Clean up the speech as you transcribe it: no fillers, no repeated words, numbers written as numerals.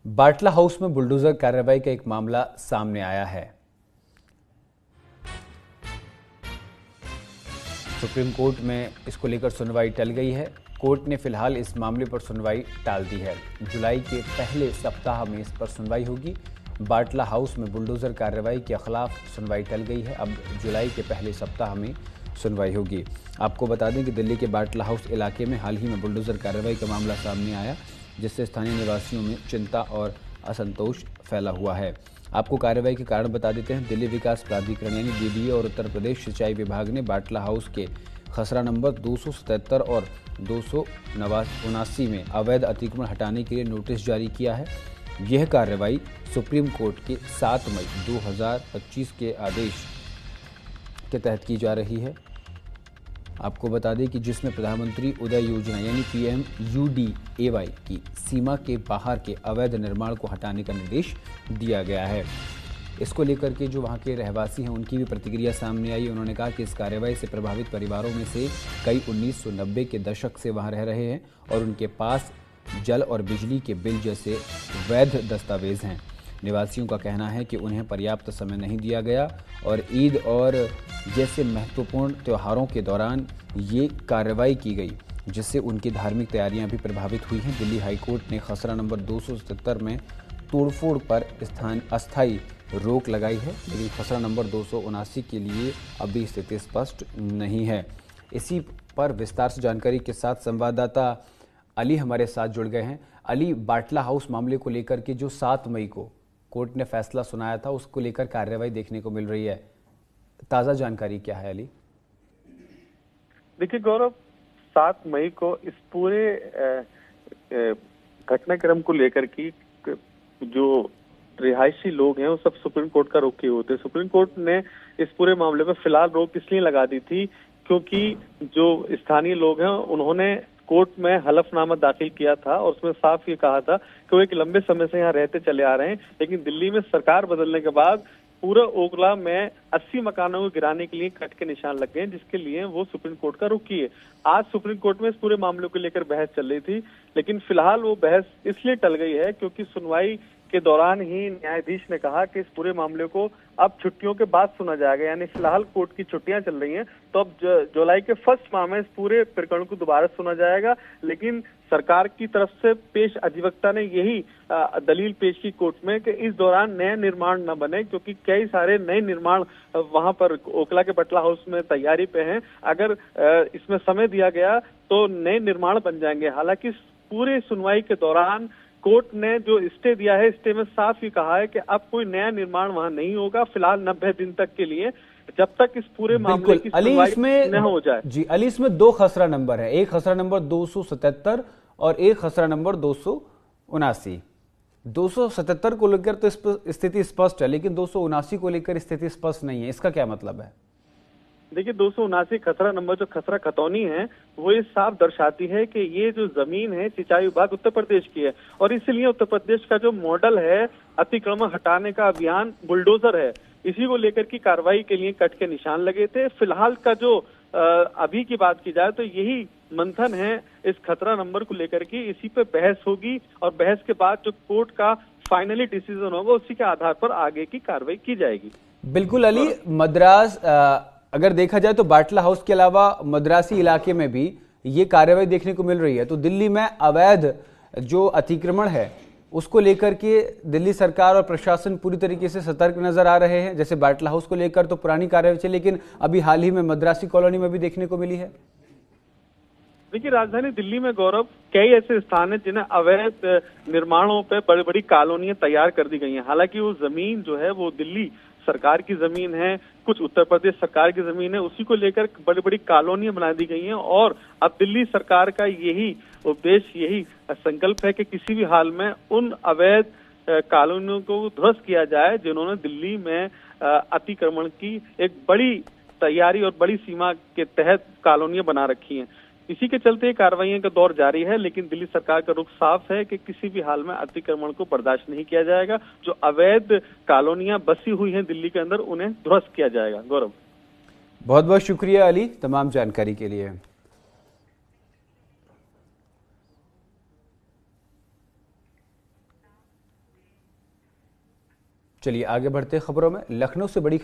बाटला house में bulldozer कार्रवाई का एक मामला सामने आया है। सुप्रीम कोर्ट में इसको लेकर सुनवाई टल गई है। कोर्ट ने फिलहाल इस मामले पर सुनवाई टाल दी है। जुलाई के पहले सप्ताह में इस पर सुनवाई होगी। बाटला हाउस में बुलडोजर कार्रवाई के खिलाफ सुनवाई टल गई है। अब जुलाई के पहले सप्ताह में सुनवाई होगी। आपको बता दें कि दिल्ली के बाटला हाउस इलाके में हाल ही में बुलडोजर कार्रवाई का मामला सामने आया, जिससे स्थानीय निवासियों में चिंता और असंतोष फैला हुआ है। आपको कार्रवाई के कारण बता देते हैं। दिल्ली विकास प्राधिकरण यानी डीडीए और उत्तर प्रदेश सिंचाई विभाग ने बाटला हाउस के खसरा नंबर 277 और 279 में अवैध अतिक्रमण हटाने के लिए नोटिस जारी किया है। यह कार्रवाई सुप्रीम कोर्ट के 7 मई 2025 के आदेश के तहत की जा रही है। आपको बता दें कि जिसमें प्रधानमंत्री उदय योजना यानी PMUDAY की सीमा के बाहर के अवैध निर्माण को हटाने का निर्देश दिया गया है। इसको लेकर के जो वहां के रहवासी हैं उनकी भी प्रतिक्रिया सामने आई। उन्होंने कहा कि इस कार्रवाई से प्रभावित परिवारों में से कई 1990 के दशक से वहां रह रहे हैं और उनके पास जल और बिजली के बिल जैसे वैध दस्तावेज हैं। निवासियों का कहना है कि उन्हें पर्याप्त समय नहीं दिया गया और ईद और जैसे महत्वपूर्ण त्योहारों के दौरान ये कार्रवाई की गई, जिससे उनकी धार्मिक तैयारियां भी प्रभावित हुई हैं। दिल्ली हाईकोर्ट ने खसरा नंबर 277 में तोड़फोड़ पर अस्थायी रोक लगाई है, लेकिन खसरा नंबर 279 के लिए अभी स्थिति स्पष्ट नहीं है। इसी पर विस्तार से जानकारी के साथ संवाददाता अली हमारे साथ जुड़ गए हैं। अली, बाटला हाउस मामले को लेकर के जो 7 मई को कोर्ट ने फैसला सुनाया था, उसको लेकर कार्रवाई देखने को मिल रही है। ताज़ा जानकारी क्या है अली? देखिए गौरव, 7 मई को इस पूरे घटनाक्रम को लेकर की जो रिहायशी लोग हैं वो सब सुप्रीम कोर्ट का रुख किए होते हैं। सुप्रीम कोर्ट ने इस पूरे मामले पर फिलहाल रोक इसलिए लगा दी थी क्योंकि जो स्थानीय लोग हैं उन्होंने कोर्ट में हलफनामा दाखिल किया था और उसमें साफ ये कहा था कि वो एक लंबे समय से यहाँ रहते चले आ रहे हैं, लेकिन दिल्ली में सरकार बदलने के बाद पूरा ओखला में 80 मकानों को गिराने के लिए कट के निशान लग गए, जिसके लिए वो सुप्रीम कोर्ट का रुख किए। आज सुप्रीम कोर्ट में इस पूरे मामले को लेकर बहस चल रही थी, लेकिन फिलहाल वो बहस इसलिए टल गई है क्योंकि सुनवाई के दौरान ही न्यायाधीश ने कहा कि इस पूरे मामले को अब छुट्टियों के बाद सुना जाएगा। यानी फिलहाल कोर्ट की छुट्टियां चल रही हैं, तो अब जुलाई के फर्स्ट माह में इस पूरे प्रकरण को दोबारा सुना जाएगा। लेकिन सरकार की तरफ से पेश अधिवक्ता ने यही दलील पेश की कोर्ट में कि इस दौरान नए निर्माण न बने, क्योंकि कई सारे नए निर्माण वहां पर ओखला के बाटला हाउस में तैयारी पे हैं। अगर इसमें समय दिया गया तो नए निर्माण बन जाएंगे। हालांकि पूरे सुनवाई के दौरान कोर्ट ने जो स्टे दिया है, स्टे में साफ ही कहा है कि अब कोई नया निर्माण वहां नहीं होगा फिलहाल 90 दिन तक के लिए, जब तक इस पूरे मामले की सुनवाई न हो जाए। जी अली, इसमें 2 खसरा नंबर है, एक खसरा नंबर 277 और एक खसरा नंबर 279। 277 को लेकर तो स्थिति स्पष्ट है, लेकिन 279 को लेकर स्थिति स्पष्ट नहीं है। इसका क्या मतलब है? देखिए 279 खसरा नंबर जो खसरा खतौनी है वो ये साफ दर्शाती है कि ये जो जमीन है सिंचाई विभाग उत्तर प्रदेश की है और इसलिए उत्तर प्रदेश का जो मॉडल है अतिक्रमण हटाने का अभियान बुलडोजर है। इसी को लेकर की कार्रवाई के लिए कट के निशान लगे थे। फिलहाल का जो अभी की बात की जाए तो यही मंथन है इस खतरा नंबर को लेकर की, इसी पे बहस होगी और बहस के बाद जो कोर्ट का फाइनली डिसीजन होगा उसी के आधार पर आगे की कार्रवाई की जाएगी। बिल्कुल अली, मद्रास अगर देखा जाए तो बाटला हाउस के अलावा मद्रासी इलाके में भी ये कार्रवाई देखने को मिल रही है। तो दिल्ली में अवैध जो अतिक्रमण है उसको लेकर के दिल्ली सरकार और प्रशासन पूरी तरीके से सतर्क नजर आ रहे हैं। जैसे बाटला हाउस को लेकर तो पुरानी कार्रवाई चली, लेकिन अभी हाल ही में मद्रासी कॉलोनी में भी देखने को मिली है। देखिए राजधानी दिल्ली में गौरव कई ऐसे स्थान हैं जिन्हें अवैध निर्माणों पे बड़ी बड़ी कॉलोनियां तैयार कर दी गई हैं। हालांकि वो जमीन जो है वो दिल्ली सरकार की जमीन है, कुछ उत्तर प्रदेश सरकार की जमीन है, उसी को लेकर बड़ी बड़ी कॉलोनियां बना दी गई हैं और अब दिल्ली सरकार का यही उद्देश्य, यही संकल्प है कि किसी भी हाल में उन अवैध कॉलोनियों को ध्वस्त किया जाए जिन्होंने दिल्ली में अतिक्रमण की एक बड़ी तैयारी और बड़ी सीमा के तहत कॉलोनियां बना रखी हैं। इसी के चलते कार्रवाइयों का दौर जारी है, लेकिन दिल्ली सरकार का रुख साफ है कि किसी भी हाल में अतिक्रमण को बर्दाश्त नहीं किया जाएगा। जो अवैध कॉलोनियां बसी हुई हैं दिल्ली के अंदर उन्हें ध्वस्त किया जाएगा। गौरव, बहुत बहुत शुक्रिया अली तमाम जानकारी के लिए। चलिए आगे बढ़ते खबरों में। लखनऊ से बड़ी खबर